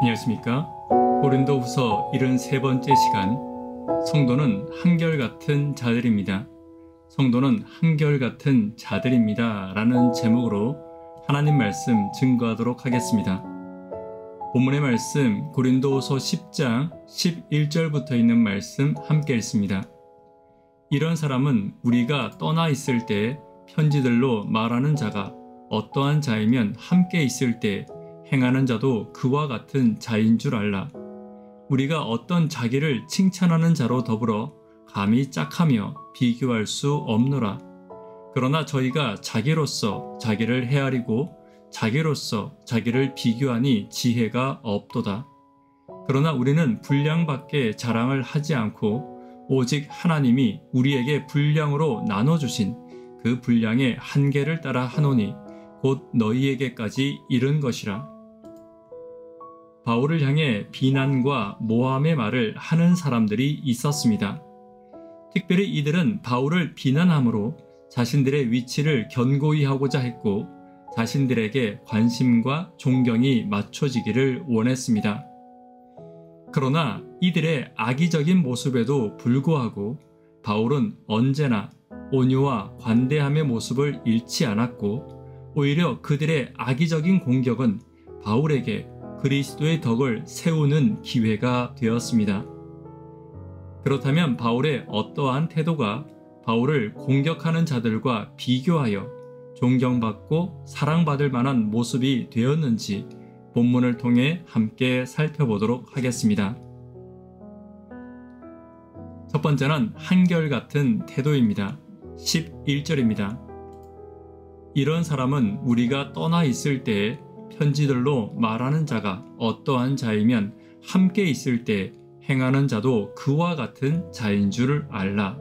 안녕하십니까? 고린도후서 73번째 시간, 성도는 한결같은 자들입니다. 성도는 한결같은 자들입니다 라는 제목으로 하나님 말씀 증거하도록 하겠습니다. 본문의 말씀 고린도후서 10장 11절부터 있는 말씀 함께 읽습니다. 이런 사람은 우리가 떠나 있을 때 편지들로 말하는 자가 어떠한 자이면 함께 있을 때 행하는 자도 그와 같은 자인 줄 알라. 우리가 어떤 자기를 칭찬하는 자로 더불어 감히 짝하며 비교할 수 없노라. 그러나 저희가 자기로서 자기를 헤아리고 자기로서 자기를 비교하니 지혜가 없도다. 그러나 우리는 분량밖에 자랑을 하지 않고 오직 하나님이 우리에게 분량으로 나눠주신 그 분량의 한계를 따라 하노니 곧 너희에게까지 이른 것이라. 바울을 향해 비난과 모함의 말을 하는 사람들이 있었습니다. 특별히 이들은 바울을 비난함으로 자신들의 위치를 견고히 하고자 했고 자신들에게 관심과 존경이 맞춰지기를 원했습니다. 그러나 이들의 악의적인 모습에도 불구하고 바울은 언제나 온유와 관대함의 모습을 잃지 않았고 오히려 그들의 악의적인 공격은 바울에게 그리스도의 덕을 세우는 기회가 되었습니다. 그렇다면 바울의 어떠한 태도가 바울을 공격하는 자들과 비교하여 존경받고 사랑받을 만한 모습이 되었는지 본문을 통해 함께 살펴보도록 하겠습니다. 첫 번째는 한결같은 태도입니다. 11절입니다. 이런 사람은 우리가 떠나 있을 때에 편지들로 말하는 자가 어떠한 자이면 함께 있을 때 행하는 자도 그와 같은 자인 줄 알라.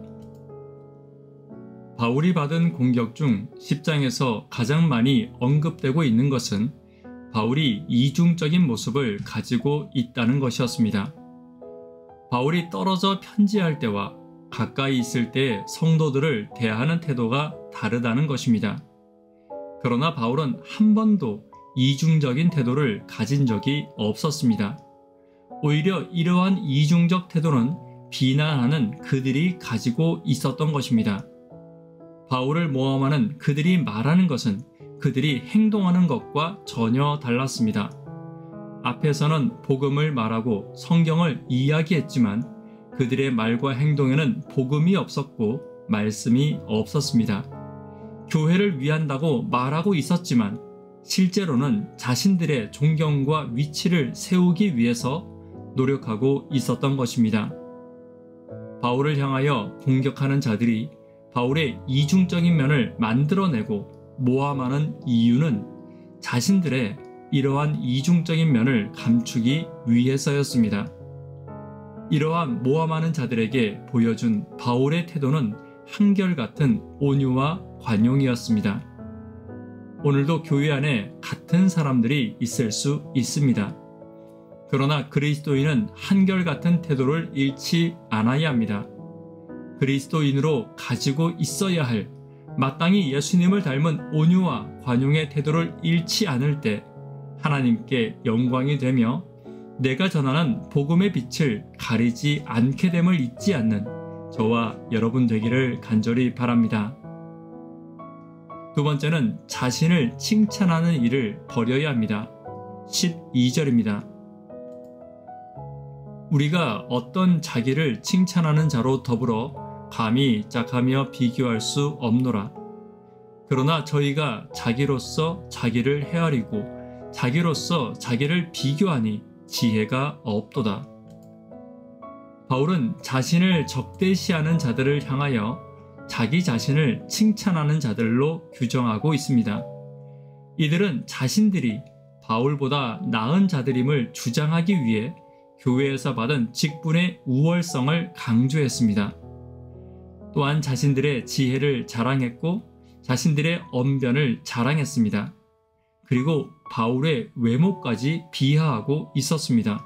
바울이 받은 공격 중 10장에서 가장 많이 언급되고 있는 것은 바울이 이중적인 모습을 가지고 있다는 것이었습니다. 바울이 떨어져 편지할 때와 가까이 있을 때 성도들을 대하는 태도가 다르다는 것입니다. 그러나 바울은 한 번도 이중적인 태도를 가진 적이 없었습니다. 오히려 이러한 이중적 태도는 비난하는 그들이 가지고 있었던 것입니다. 바울을 모함하는 그들이 말하는 것은 그들이 행동하는 것과 전혀 달랐습니다. 앞에서는 복음을 말하고 성경을 이야기했지만 그들의 말과 행동에는 복음이 없었고 말씀이 없었습니다. 교회를 위한다고 말하고 있었지만 실제로는 자신들의 존경과 위치를 세우기 위해서 노력하고 있었던 것입니다. 바울을 향하여 공격하는 자들이 바울의 이중적인 면을 만들어내고 모함하는 이유는 자신들의 이러한 이중적인 면을 감추기 위해서였습니다. 이러한 모함하는 자들에게 보여준 바울의 태도는 한결같은 온유와 관용이었습니다. 오늘도 교회 안에 같은 사람들이 있을 수 있습니다. 그러나 그리스도인은 한결같은 태도를 잃지 않아야 합니다. 그리스도인으로 가지고 있어야 할 마땅히 예수님을 닮은 온유와 관용의 태도를 잃지 않을 때 하나님께 영광이 되며 내가 전하는 복음의 빛을 가리지 않게 됨을 잊지 않는 저와 여러분 되기를 간절히 바랍니다. 두 번째는 자신을 칭찬하는 일을 버려야 합니다. 12절입니다. 우리가 어떤 자기를 칭찬하는 자로 더불어 감히 짝하며 비교할 수 없노라. 그러나 저희가 자기로서 자기를 헤아리고 자기로서 자기를 비교하니 지혜가 없도다. 바울은 자신을 적대시하는 자들을 향하여 자기 자신을 칭찬하는 자들로 규정하고 있습니다. 이들은 자신들이 바울보다 나은 자들임을 주장하기 위해 교회에서 받은 직분의 우월성을 강조했습니다. 또한 자신들의 지혜를 자랑했고 자신들의 언변을 자랑했습니다. 그리고 바울의 외모까지 비하하고 있었습니다.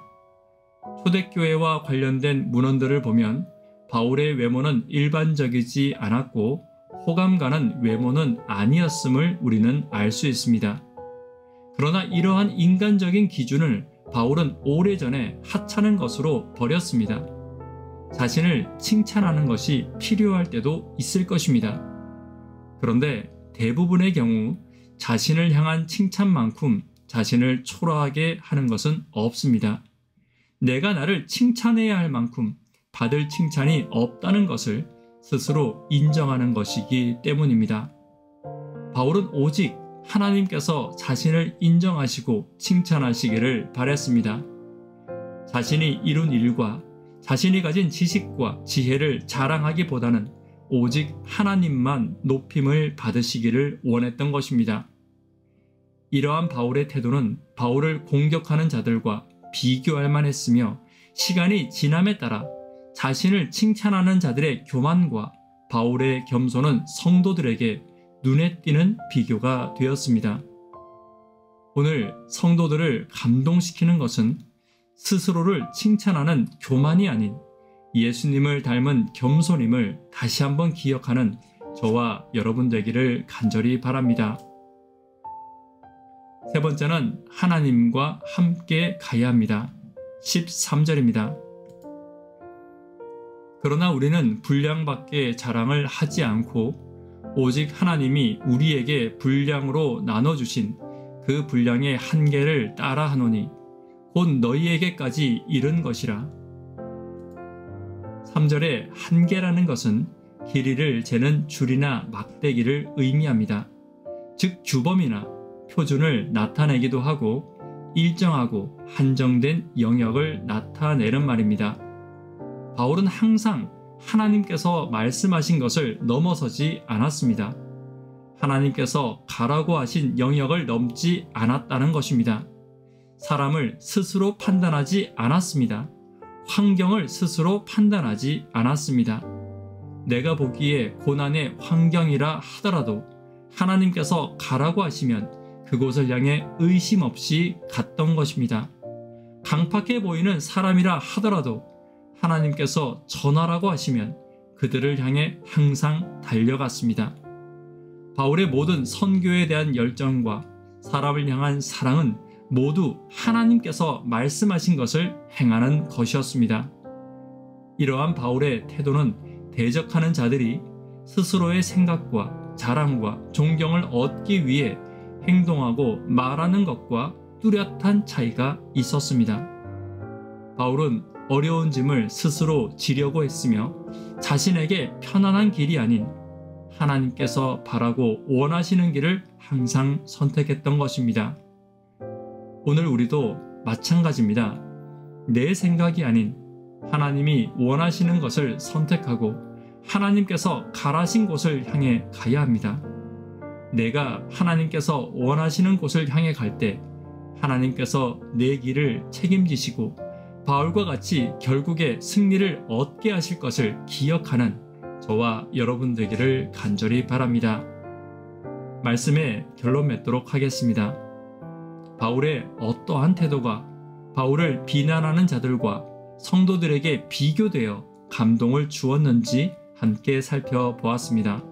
초대교회와 관련된 문헌들을 보면 바울의 외모는 일반적이지 않았고 호감 가는 외모는 아니었음을 우리는 알 수 있습니다. 그러나 이러한 인간적인 기준을 바울은 오래전에 하찮은 것으로 버렸습니다. 자신을 칭찬하는 것이 필요할 때도 있을 것입니다. 그런데 대부분의 경우 자신을 향한 칭찬만큼 자신을 초라하게 하는 것은 없습니다. 내가 나를 칭찬해야 할 만큼 받을 칭찬이 없다는 것을 스스로 인정하는 것이기 때문입니다. 바울은 오직 하나님께서 자신을 인정하시고 칭찬하시기를 바랬습니다. 자신이 이룬 일과 자신이 가진 지식과 지혜를 자랑하기보다는 오직 하나님만 높임을 받으시기를 원했던 것입니다. 이러한 바울의 태도는 바울을 공격하는 자들과 비교할 만했으며 시간이 지남에 따라 자신을 칭찬하는 자들의 교만과 바울의 겸손은 성도들에게 눈에 띄는 비교가 되었습니다. 오늘 성도들을 감동시키는 것은 스스로를 칭찬하는 교만이 아닌 예수님을 닮은 겸손임을 다시 한번 기억하는 저와 여러분 되기를 간절히 바랍니다. 세 번째는 하나님과 함께 가야 합니다. 13절입니다. 그러나 우리는 분량밖에 자랑을 하지 않고 오직 하나님이 우리에게 분량으로 나눠주신 그 분량의 한계를 따라 하노니 곧 너희에게까지 이른 것이라. 3절의 한계라는 것은 길이를 재는 줄이나 막대기를 의미합니다. 즉 규범이나 표준을 나타내기도 하고 일정하고 한정된 영역을 나타내는 말입니다. 바울은 항상 하나님께서 말씀하신 것을 넘어서지 않았습니다. 하나님께서 가라고 하신 영역을 넘지 않았다는 것입니다. 사람을 스스로 판단하지 않았습니다. 환경을 스스로 판단하지 않았습니다. 내가 보기에 고난의 환경이라 하더라도 하나님께서 가라고 하시면 그곳을 향해 의심 없이 갔던 것입니다. 강팍해 보이는 사람이라 하더라도 하나님께서 전하라고 하시면 그들을 향해 항상 달려갔습니다. 바울의 모든 선교에 대한 열정과 사람을 향한 사랑은 모두 하나님께서 말씀하신 것을 행하는 것이었습니다. 이러한 바울의 태도는 대적하는 자들이 스스로의 생각과 자랑과 존경을 얻기 위해 행동하고 말하는 것과 뚜렷한 차이가 있었습니다. 바울은 어려운 짐을 스스로 지려고 했으며 자신에게 편안한 길이 아닌 하나님께서 바라고 원하시는 길을 항상 선택했던 것입니다. 오늘 우리도 마찬가지입니다. 내 생각이 아닌 하나님이 원하시는 것을 선택하고 하나님께서 가라신 곳을 향해 가야 합니다. 내가 하나님께서 원하시는 곳을 향해 갈 때 하나님께서 내 길을 책임지시고 바울과 같이 결국에 승리를 얻게 하실 것을 기억하는 저와 여러분 되기를 간절히 바랍니다. 말씀에 결론 맺도록 하겠습니다. 바울의 어떠한 태도가 바울을 비난하는 자들과 성도들에게 비교되어 감동을 주었는지 함께 살펴보았습니다.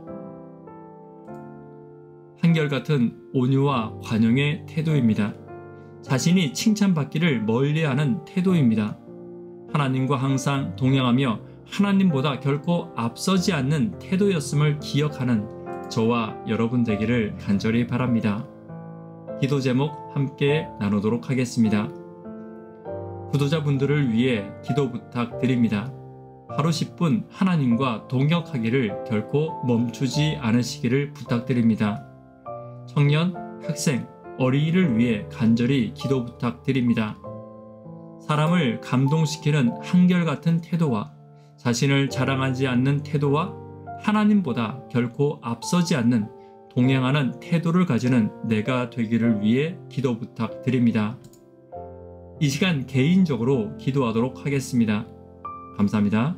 한결같은 온유와 관용의 태도입니다. 자신이 칭찬받기를 멀리하는 태도입니다. 하나님과 항상 동행하며 하나님보다 결코 앞서지 않는 태도였음을 기억하는 저와 여러분 되기를 간절히 바랍니다. 기도 제목 함께 나누도록 하겠습니다. 구독자분들을 위해 기도 부탁드립니다. 하루 10분 하나님과 동역하기를 결코 멈추지 않으시기를 부탁드립니다. 청년, 학생, 어린이를 위해 간절히 기도 부탁드립니다. 사람을 감동시키는 한결같은 태도와 자신을 자랑하지 않는 태도와 하나님보다 결코 앞서지 않는 동행하는 태도를 가지는 내가 되기를 위해 기도 부탁드립니다. 이 시간 개인적으로 기도하도록 하겠습니다. 감사합니다.